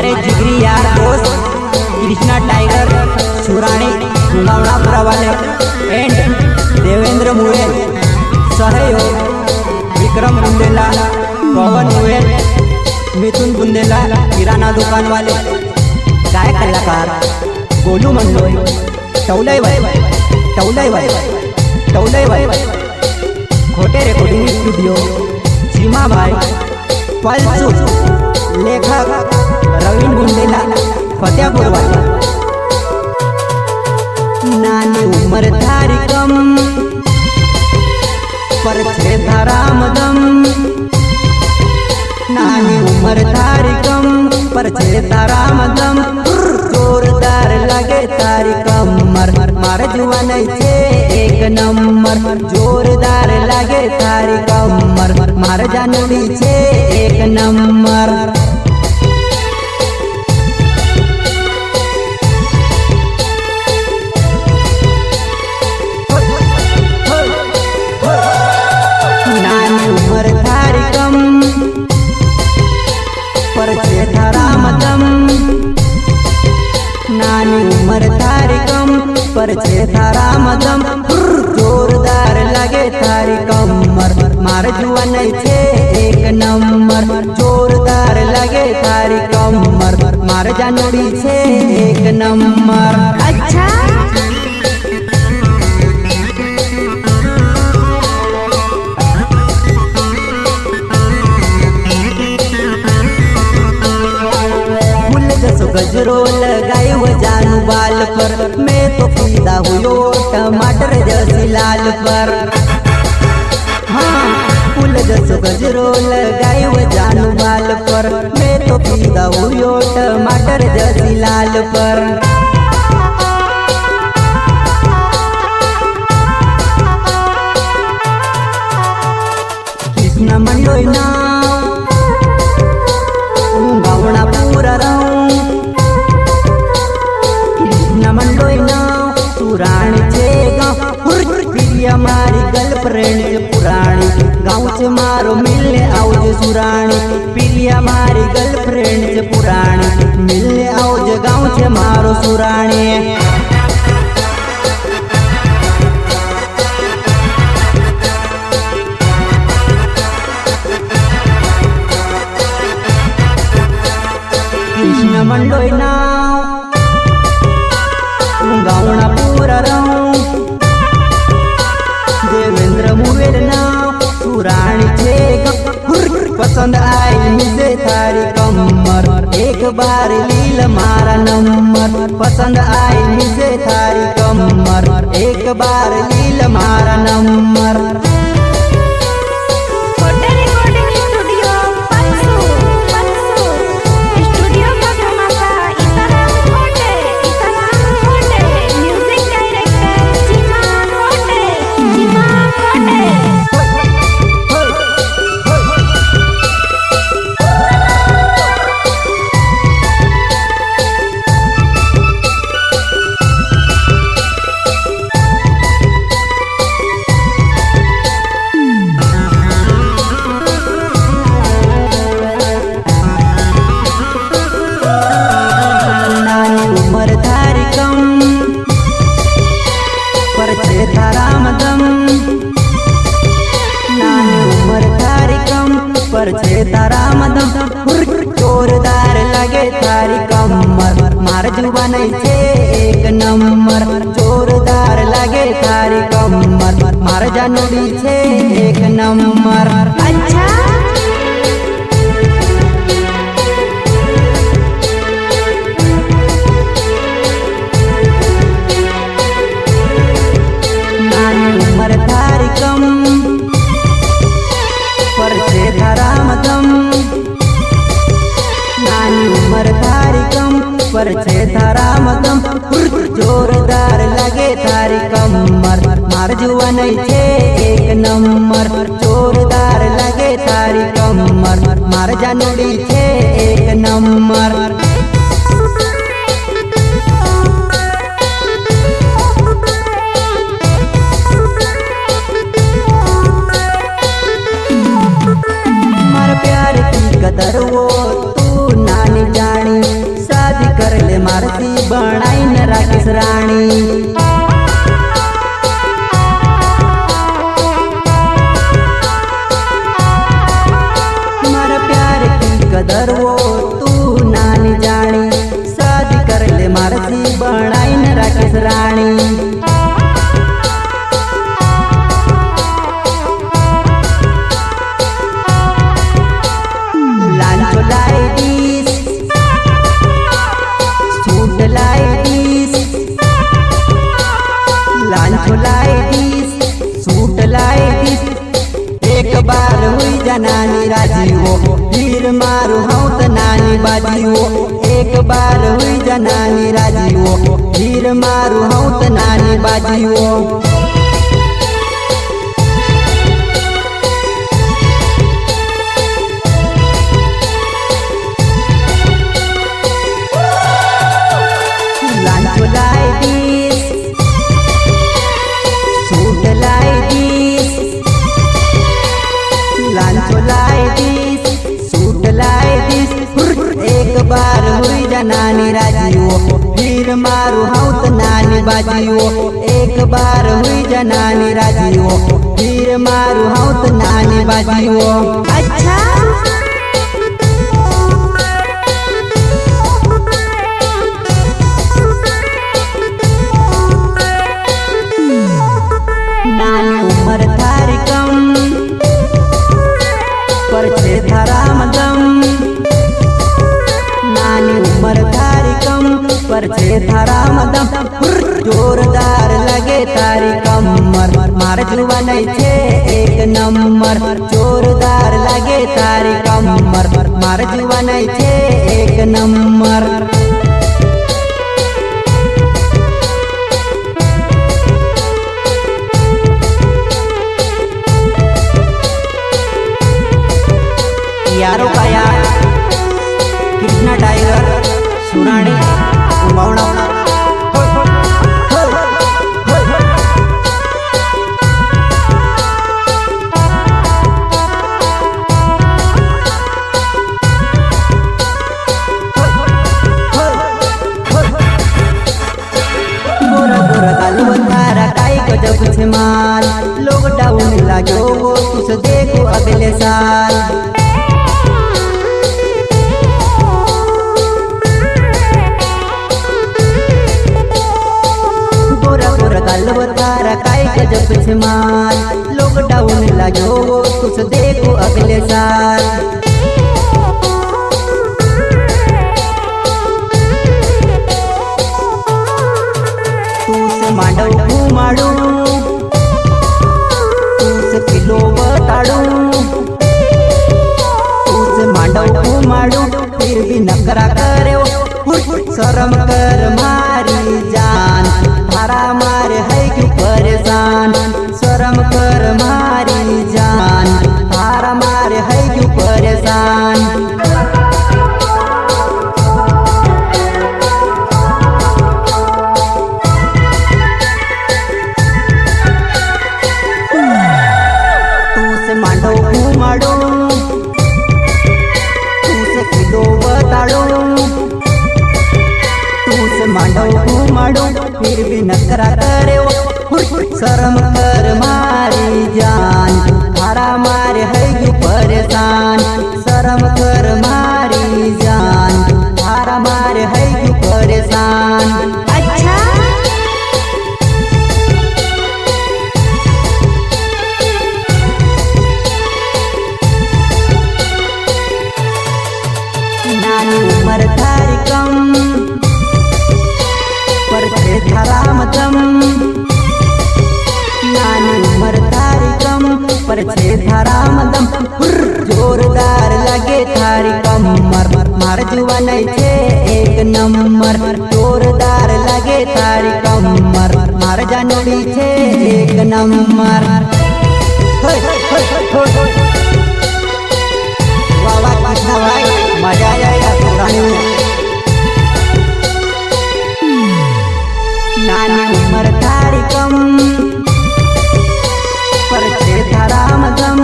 मारे जिगरी यार दोस्त कृष्णा टाइगर सुराणी गुंगावणापुरा वाले एंड देवेंद्र मुळेल, सहयोग विक्रम बुंदेला, पवन मुळेल, मिथुन बुंदेला, किराना दुकान वाले, गायक कलाकार गोलू मंडोई, टौलई भाई, खोटे रेकॉर्डिंग स्टूडियो, सीमा भाई, पल्सू, लेखक रवीन बुंदेला, फतेहपुर वाले। नानी उम्र थारी कम पर छे धाराम दम, नानी उम्र थारी कम पर छे धाराम दम, जोरदार लगे तारी कमर, मार जुआन छे एक नंबर, जोरदार लगे तारी कमर, मार जानवी छे एक नंबर। नानी उम्र थारी कम पर छे धाराम दम, नानी उम्र थारी कम पर छे धाराम दम, जोरदार लगे थारी कमर, मार जुआन छे एक नंबर, जोरदार लगे थारी कमर, मार जानवी छे एक नंबर। अच्छा गजरो लगाए वो जानू बाल पर, मैं तो फीदा हुयो टमाटर जैसी लाल पर। हाँ फूल जैसो गजरो लगाए वो जानू बाल पर, मैं तो फीदा हुयो टमाटर जैसी लाल पर। कृष्णा मंडोई नाव गावना पूरा रहूं, मंडोई नाव सुराणी छे गाँव, प्रिया मारी गर्लफ्रेंड पुराणी, गाँव से मारो मिलने आओ सुराणी, प्रिया मारी गर्लफ्रेंड पुराणी, मिलने आओ गाँव से मारो सुराणी। कृष्ण मंडोई नाव गावना पूरा रहूं, देवेंद्र मुवेल नाव सुराणी छे पसंद आई मुझे थारी कमर, एक बार लील मारा नंबर, पसंद आई मुझे थारी कमर, एक बार लील मारा नंबर। पर छे धाराम दम, जोरदार लगे थारी कमर, मार जुबान छे एक नंबर, जोरदार लगे थारी कमर, मार जानवी छे एक नंबर। अच्छा नानी उम्र थारी कम पर छे धाराम दम, नानी उम्र थारी कम पर छे धाराम दम, जोरदार लगे थारी कमर, मार जुआन छे एक नंबर, जोरदार लगे थारी कमर, मार जानवी छे एक नंबर। मार प्यार की कदर वो तू नानी जानी, रानी। मारा प्यार की कदर वो तू नानी जानी, शादी कर ले मारसी बनाई न राकेश रानी। एक बार हुई जनानी राजी हो, फिर मारू हूँ तो नानी बाजी हो। एक बार हुई जनानी राजी हो, फिर मारू हूँ तो नानी बाजी हो। एक बार हुई जनानी राजी हो, फिर मारू हूँ तो नानी बाजी हो। एक बार हुई जनानी राजी हो, फिर मारू हूँ तो नानी बाजी हो। अच्छा नानी उम्र थारी कम, पर छे थारा मदम। नानी उम्र थारी कम, पर छे थारा मदम। जोरदार लगे तारी कमर, मार जुआ नहीं छे एक नंबर। जोरदार लगे तारी कमर, मार जुआ नहीं छे एक नंबर। यारो का यार कृष्णा टाइगर सुरानी उमावना। गोरा गोरा गालू तारा काई गजब छे माल, लॉकडाउन लागो वो तुझे देखो अगले साल। तारा काई गजब छे माल, लॉकडाउन लागो कुछ देखो अगले साल। तू से मांडो घुमाड़ू, तू से किलो बताड़ू। तू से मांडो घुमाड़ू, फिर भी नखरा करे शर्म कर मारी जान। थारा मारे है क्यों परेशान, शर्म कर मारी जान। थारा मारे है क्यों परेशान। तू से मांडो घुमाड़ो, तू से किलो बताड़ो। तू से मांडो घुमाड़ो, फिर भी नखरा करे शर्म कर मारी जान। थारा मारे है क्यों परेशान, शर्म कर मारी जान। थारा मारे है क्यों परेशान। अच्छा नानी उम्र थारी कम, पर छे थारा मदम। नानी उम्र थारी कम, पर छे थारा मदम। जोरदार लगे थारी कमर, मार जुआ नहीं छे एक नंबर। जोरदार लगे तारी कमर, मार जानोड़ी छे एक नंबर। वाह वाह कृष्णा भाई, मजा आएगा पुरानी में। नानी उम्र थारी कम, पर छे थारा मदम।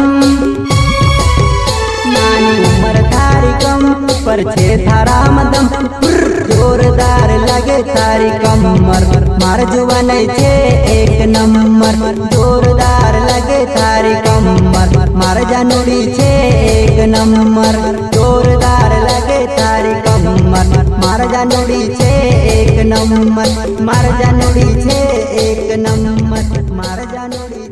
नानी उम्र थारी कम, पर छे थारा मदम। जोरदार लगे तारी कमर, मार जुबान छे एक नंबर जोरदार लगे थारी कमर मार जानूड़ी छे एक नंबर जोरदार लगे थारी कमर मार जानूड़ी छे एक नंबर मार जानूड़ी छे एक नंबर मार जानूड़ी